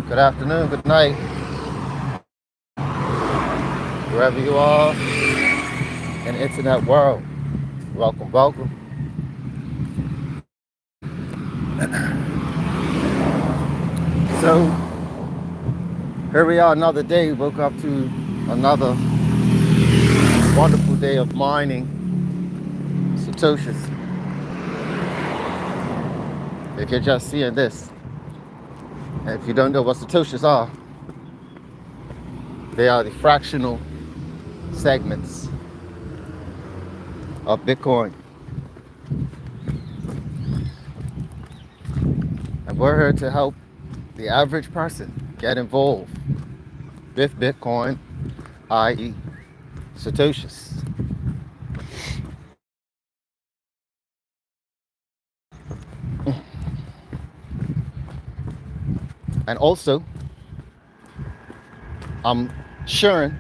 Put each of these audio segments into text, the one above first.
Good afternoon, good night, wherever you are in the internet world. Welcome, welcome. So here we are, another day. Woke up to another wonderful day of mining Satoshis. If you're just seeing this, and if you don't know what Satoshis are, they are the fractional segments of Bitcoin. And we're here to help the average person get involved with Bitcoin, i.e. Satoshis. And also, I'm sharing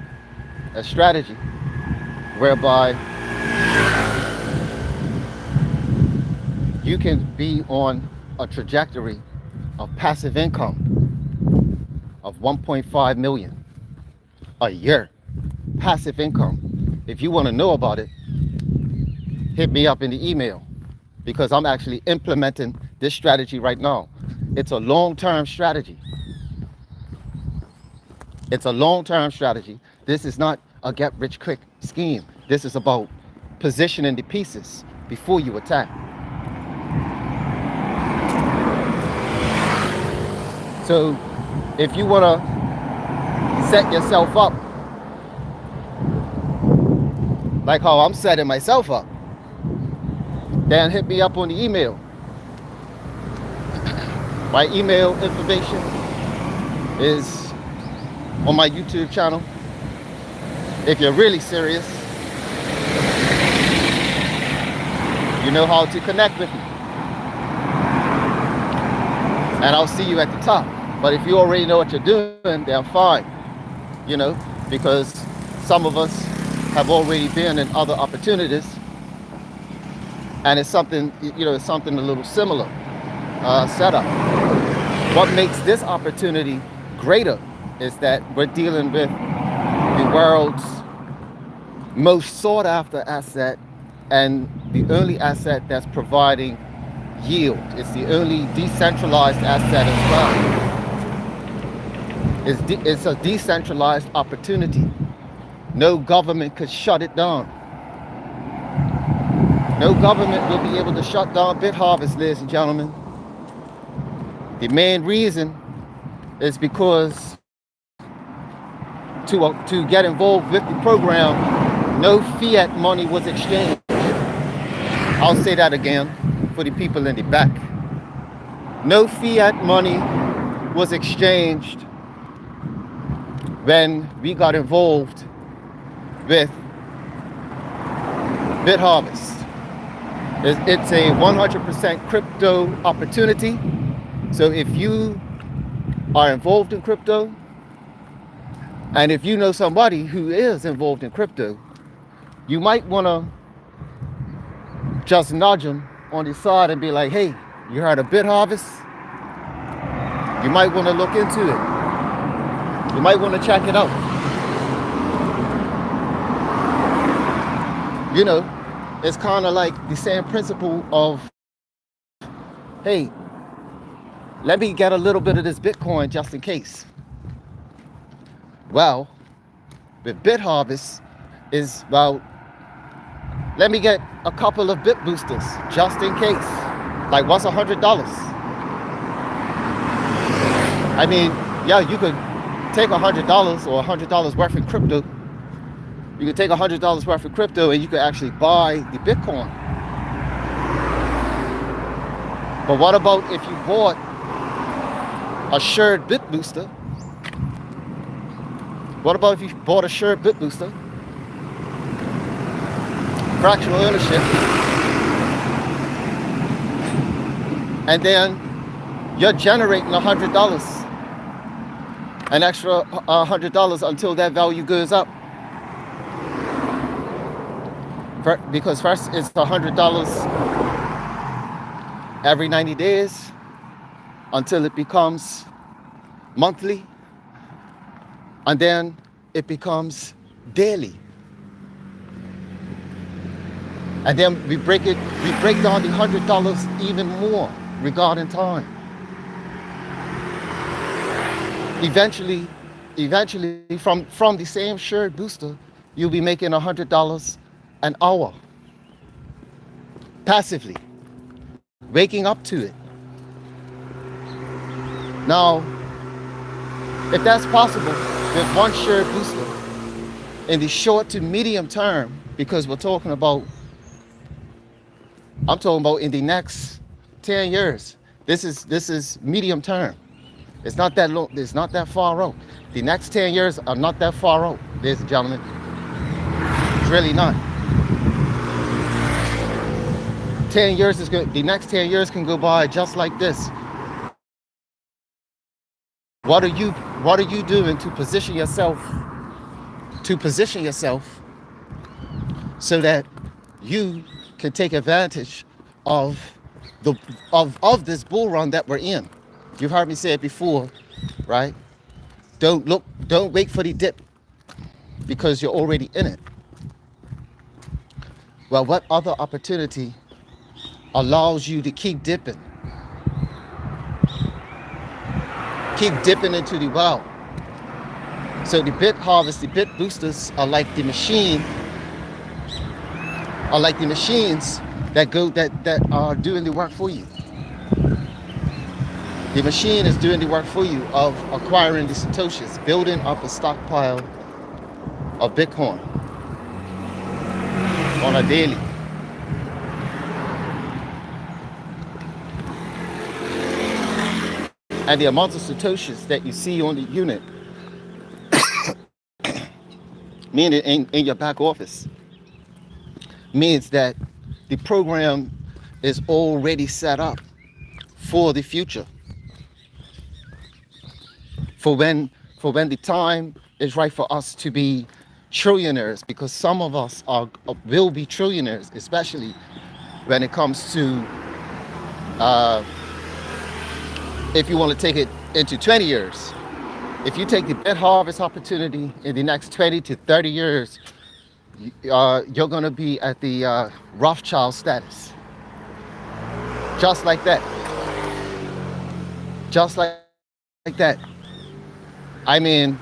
a strategy whereby you can be on a trajectory of passive income of 1.5 million a year. Passive income. If you want to know about it, hit me up in the email, because I'm actually implementing this strategy right now. It's a long-term strategy. It's a long-term strategy. This is not a get-rich-quick scheme. This is about positioning the pieces before you attack. So if you want to set yourself up like how I'm setting myself up, then hit me up on the email. My email information is on my YouTube channel. If you're really serious, you know how to connect with me. And I'll see you at the top. But if you already know what you're doing, then fine. You know, because some of us have already been in other opportunities. And it's something, you know, it's something a little similar setup. What makes this opportunity greater is that we're dealing with the world's most sought after asset and the only asset that's providing yield. It's the only decentralized asset as well. It's a decentralized opportunity. No government could shut it down. No government will be able to shut down BitHarvest, ladies and gentlemen. The main reason is because to get involved with the program, no fiat money was exchanged. I'll say that again for the people in the back. No fiat money was exchanged when we got involved with BitHarvest. It's a 100% crypto opportunity. So if you are involved in crypto, and if you know somebody who is involved in crypto, you might want to just nudge them on the side and be like, hey, you heard of BitHarvest? You might want to look into it. You might want to check it out. You know, it's kind of like the same principle of, hey, let me get a little bit of this Bitcoin just in case. Well, with BitHarvest is, well, let me get a couple of BitBoosters just in case. Like, what's $100? I mean, yeah, you could take $100 or $100 worth in crypto. You could take $100 worth of crypto and you could actually buy the Bitcoin. But what about if you bought a shared BitBooster? What about if you bought a shared BitBooster? Fractional ownership. And then you're generating $100, an extra $100 until that value goes up. Because first it's $100 every 90 days until it becomes monthly, and then it becomes daily. And then we break down the $100 even more regarding time. Eventually, from the same shared booster, you'll be making $100 an hour passively, waking up to it. Now, if that's possible with one shared booster in the short to medium term, because I'm talking about in the next 10 years. This is medium term. It's not that long, it's not that far out. The next 10 years are not that far out, ladies and gentlemen. It's really not. 10 years is good. The next 10 years can go by just like this. What are you doing to position yourself so that you can take advantage of this bull run that we're in? You've heard me say it before, right? Don't wait for the dip because you're already in it. Well, what other opportunity allows you to keep dipping? Keep dipping into the well. So the BitHarvest, the BitBoosters are like the machines that are doing the work for you. The machine is doing the work for you of acquiring the Satoshis, building up a stockpile of Bitcoin on a daily. And the amount of Satoshis that you see on the unit, meaning in your back office, means that the program is already set up for the future. For when the time is right for us to be trillionaires, because some of us will be trillionaires, especially when it comes to if you want to take it into 20 years. If you take the BitHarvest opportunity in the next 20 to 30 years, you're going to be at the Rothschild status. Just like that. Just like that. I mean,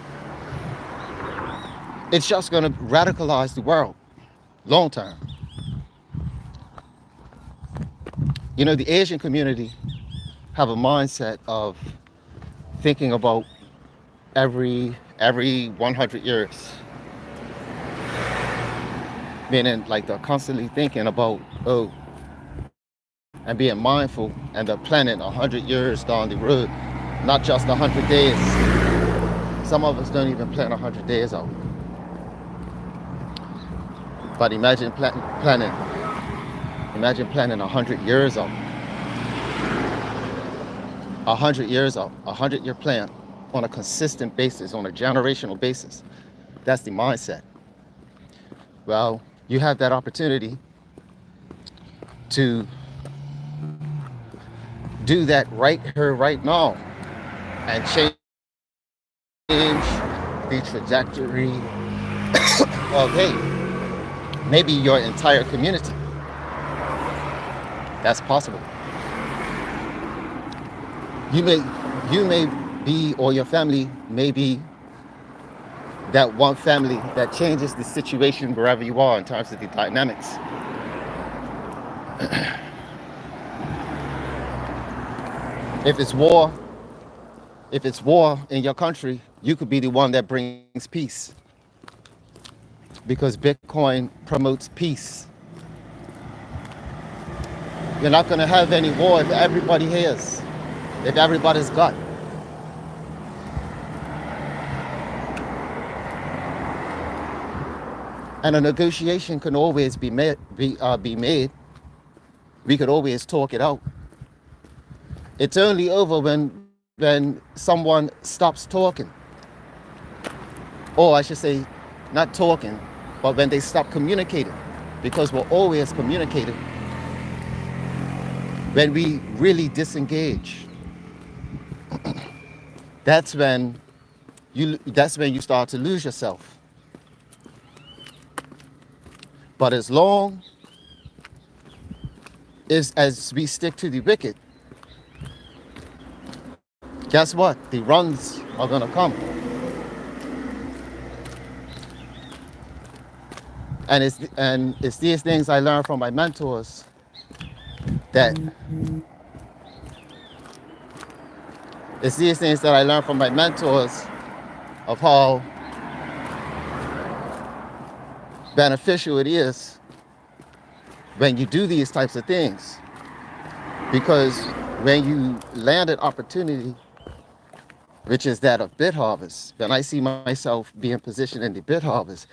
it's just going to radicalize the world long term. You know, the Asian community have a mindset of thinking about every 100 years. Meaning, like, they're constantly thinking about, and being mindful, and they're planning 100 years down the road, not just 100 days. Some of us don't even plan 100 days out. But imagine planning 100 years out. 100 years out, 100-year plan on a consistent basis, on a generational basis. That's the mindset. Well, you have that opportunity to do that right here, right now, and change the trajectory of, maybe your entire community. That's possible. You may be, or your family may be, that one family that changes the situation wherever you are in terms of the dynamics. If it's war in your country, you could be the one that brings peace, because Bitcoin promotes peace. You're not going to have any war if everybody has, if everybody's got. And a negotiation can always be made. We could always talk it out. It's only over when someone stops talking. Or I should say, not talking, but when they stop communicating. Because we're always communicating. When we really disengage. that's when you start to lose yourself. But as long as we stick to the wicked, guess what? The runs are gonna come. And it's these things I learned from my mentors that it's these things that I learned from my mentors of how beneficial it is when you do these types of things. Because when you land an opportunity, which is that of BitHarvest, when I see myself being positioned in the BitHarvest,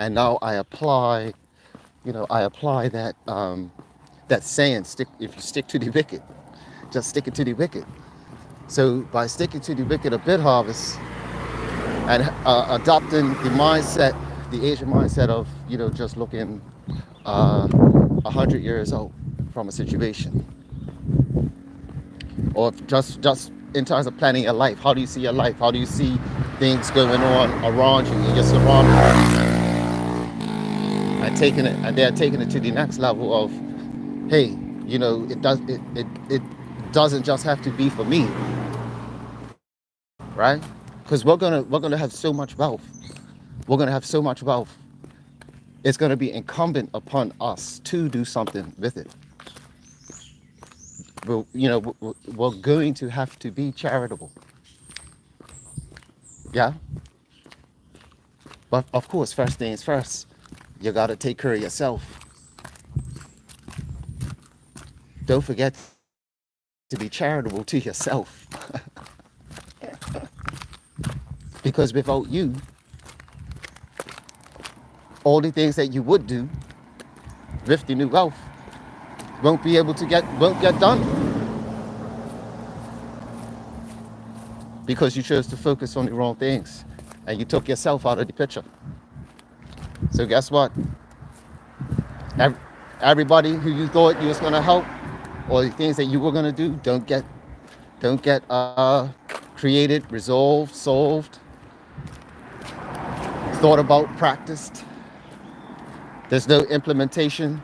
and now I apply that saying, if you stick to the wicked, just stick it to the wicked. So by sticking to the wicked of BitHarvest and adopting the Asian mindset of just looking 100 years out from a situation, or just in terms of planning your life. How do you see your life? How do you see things going on around you in your surroundings? And they're taking it to the next level of, hey, it doesn't just have to be for me, right? Because we're gonna have so much wealth. We're gonna have so much wealth. It's gonna be incumbent upon us to do something with it. We're going to have to be charitable. Yeah. But of course, first things first, you got to take care of yourself. Don't forget to be charitable to yourself. Because without you, all the things that you would do with the new wealth won't get done. Because you chose to focus on the wrong things and you took yourself out of the picture. So guess what? Everybody who you thought you was going to help, or the things that you were going to do, don't get created, resolved, solved, thought about, practiced. There's no implementation.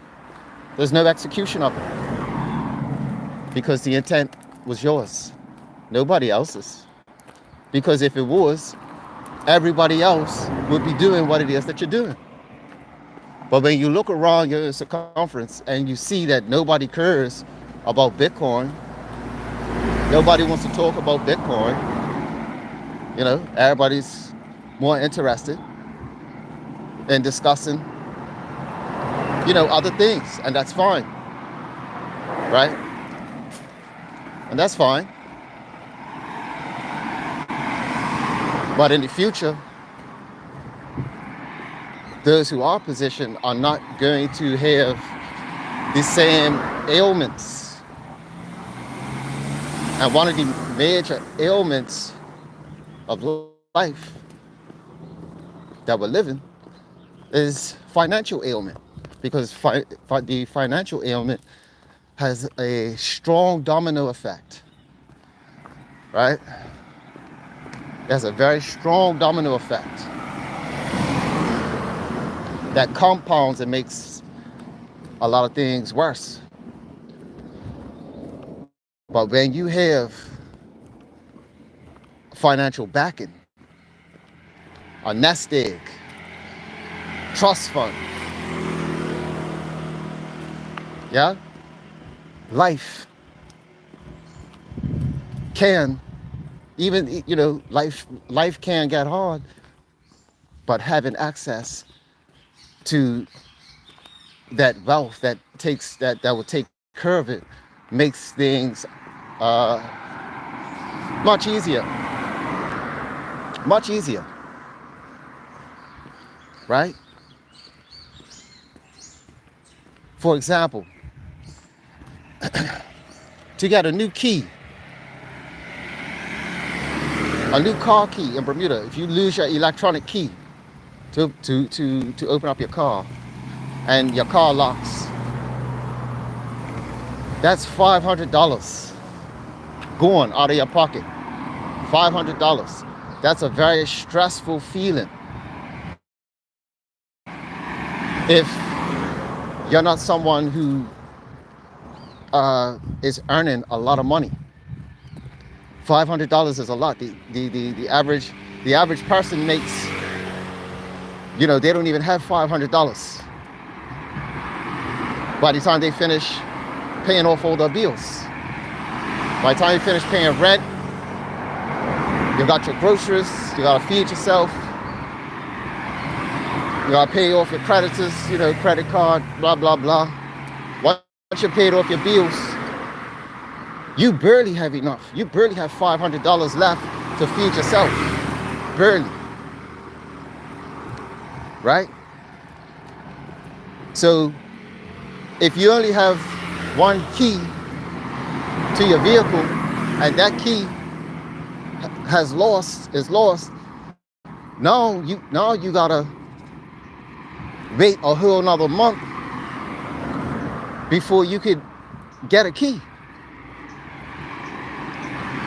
There's no execution of it. Because the intent was yours, nobody else's. Because if it was, everybody else would be doing what it is that you're doing. But when you look around your circumference and you see that nobody cares about Bitcoin, nobody wants to talk about Bitcoin, everybody's more interested in discussing, other things, and that's fine, right? And that's fine. But in the future, those who are positioned are not going to have the same ailments. And one of the major ailments of life that we're living is financial ailment. Because the financial ailment has a strong domino effect, right? There's a very strong domino effect that compounds and makes a lot of things worse. But when you have financial backing, a nest egg, trust fund, yeah, life can, even, life can get hard, but having access to that wealth that will take care of it makes things much easier, right? For example, to get a new key, a new car key in Bermuda, if you lose your electronic key to open up your car and your car locks, that's $500 going out of your pocket. $500. That's a very stressful feeling if you're not someone who is earning a lot of money. $500 is a lot. The average person makes, they don't even have $500 by the time they finish paying off all their bills. By the time you finish paying rent, you got your groceries, you gotta feed yourself, you gotta pay off your creditors, credit card, blah, blah, blah. Once you paid off your bills, you barely have enough. You barely have $500 left to feed yourself. Barely. Right? So if you only have one key to your vehicle and that key is lost, now you gotta wait a whole another month before you could get a key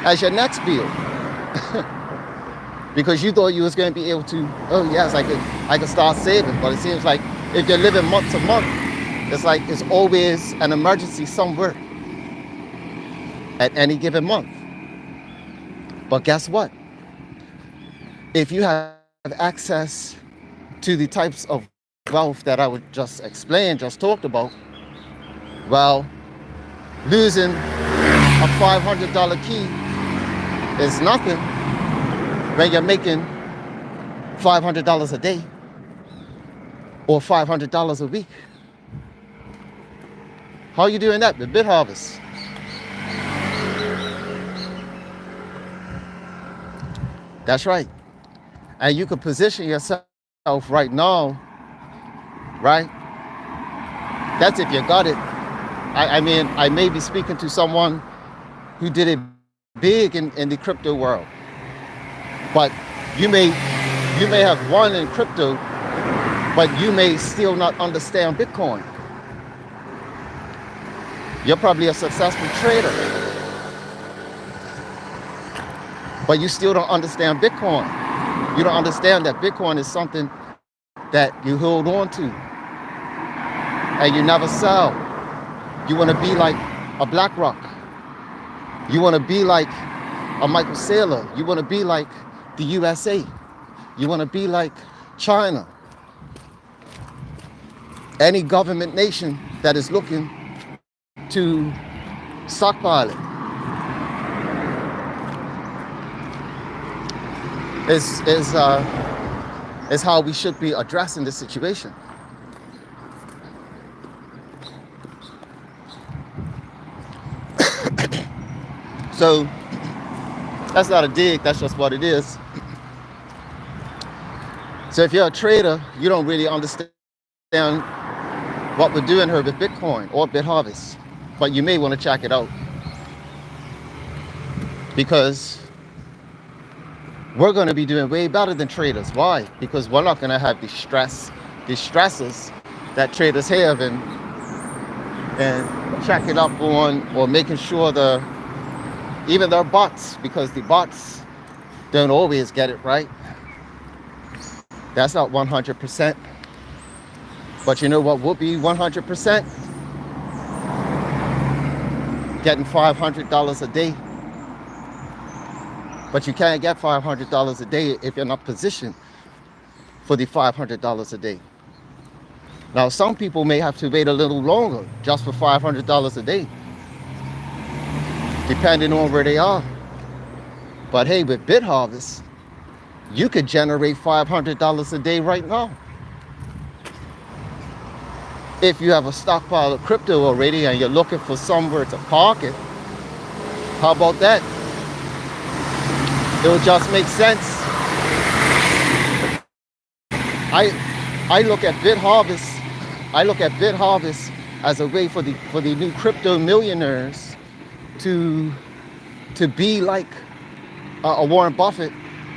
as your next bill. Because you thought you was going to be able to, oh yes, I could start saving. But it seems like if you're living month to month, it's like it's always an emergency somewhere at any given month. But guess what? If you have access to the types of wealth that I would just talked about, well, losing a $500 key is nothing when you're making $500 a day or $500 a week. How are you doing that with BitHarvest? That's right. And you can position yourself right now, right? That's if you got it. I mean, I may be speaking to someone who did it big in the crypto world. But you may have won in crypto, but you may still not understand Bitcoin. You're probably a successful trader, but you still don't understand Bitcoin. You don't understand that Bitcoin is something that you hold on to and you never sell. You want to be like a BlackRock. You want to be like a Michael Saylor. You want to be like the USA. You want to be like China. Any government nation that is looking to stockpile it is how we should be addressing this situation. So that's not a dig, that's just what it is. So if you're a trader, you don't really understand what we're doing here with Bitcoin or BitHarvest, but you may want to check it out, because we're going to be doing way better than traders. Why? Because we're not going to have the stresses that traders have, and checking up on or making sure even their bots, because the bots don't always get it right. That's not 100%. But you know what would be 100%? Getting $500 a day. But you can't get $500 a day if you're not positioned for the $500 a day. Now, some people may have to wait a little longer just for $500 a day, depending on where they are. But hey, with BitHarvest, you could generate $500 a day right now. If you have a stockpile of crypto already and you're looking for somewhere to park it, how about that? It would just make sense. I look at BitHarvest as a way for the new crypto millionaires to be like a Warren Buffett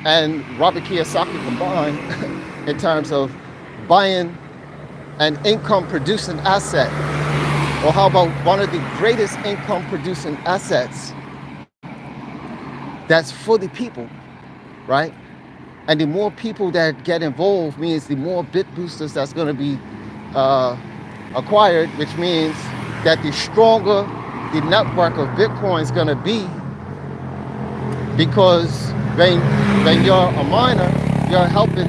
and Robert Kiyosaki combined in terms of buying an income producing asset. Or how about one of the greatest income producing assets that's for the people, right? And the more people that get involved means the more bit boosters that's going to be acquired, which means that the stronger the network of Bitcoin is going to be, because when you're a miner, you're helping,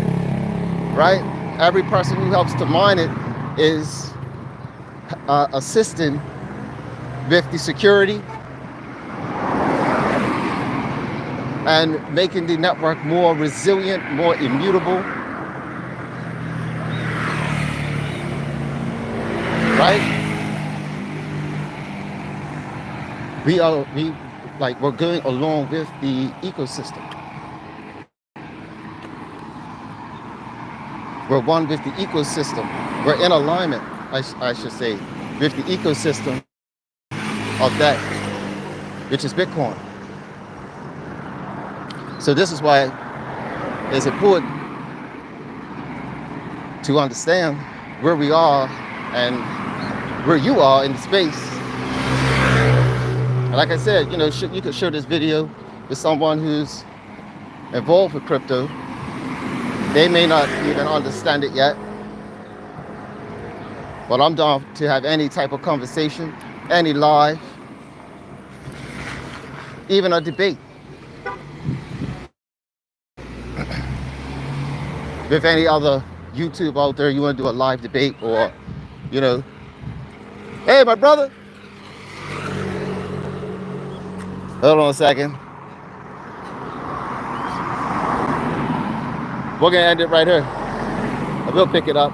right? Every person who helps to mine it is assisting with the security and making the network more resilient, more immutable, right? We're going along with the ecosystem. We're one with the ecosystem. We're in alignment, I should say, with the ecosystem of that, which is Bitcoin. So this is why it's important to understand where we are and where you are in the space. And like I said, you know, you could share this video with someone who's involved with crypto. They may not even understand it yet, but I'm down to have any type of conversation, any live, even a debate with any other YouTube out there. You want to do a live debate, or, you know, hey, my brother, hold on a second. We're gonna end it right here. I will pick it up.